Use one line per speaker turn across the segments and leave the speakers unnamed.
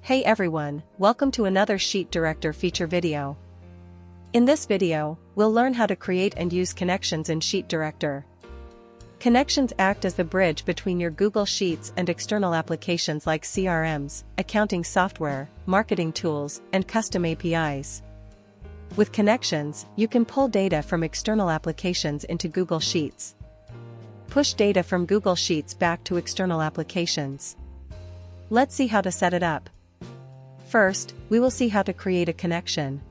Hey everyone, welcome to another Sheet Director feature video. In this video, we'll learn how to create and use connections in Sheet Director. Connections act as the bridge between your Google Sheets and external applications like CRMs, accounting software, marketing tools, and custom APIs. With connections, you can pull data from external applications into Google Sheets. Push data from Google Sheets back to external applications. Let's see how to set it up. First, we will see how to create a connection.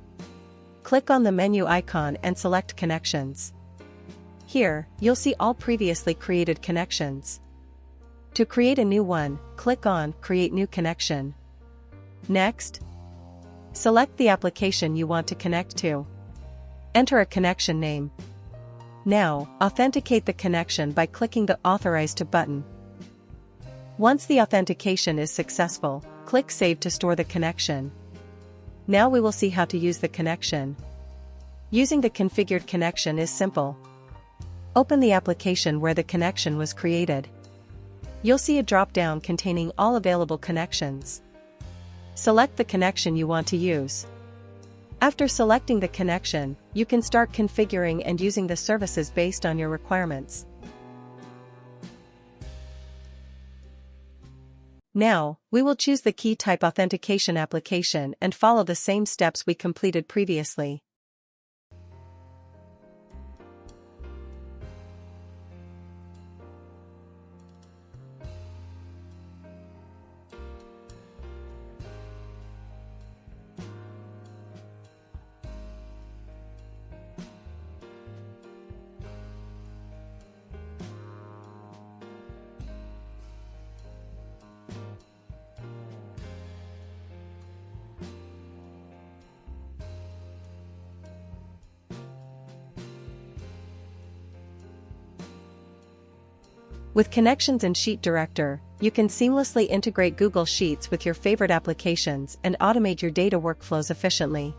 Click on the menu icon and select Connections. Here, you'll see all previously created connections. To create a new one, click on Create New Connection. Next, select the application you want to connect to. Enter a connection name. Now, authenticate the connection by clicking the Authorize to button. Once the authentication is successful, click Save to store the connection. Now we will see how to use the connection. Using the configured connection is simple. Open the application where the connection was created. You'll see a drop-down containing all available connections. Select the connection you want to use. After selecting the connection, you can start configuring and using the services based on your requirements. Now, we will choose the key type authentication application and follow the same steps we completed previously. With connections in Sheet Director, you can seamlessly integrate Google Sheets with your favorite applications and automate your data workflows efficiently.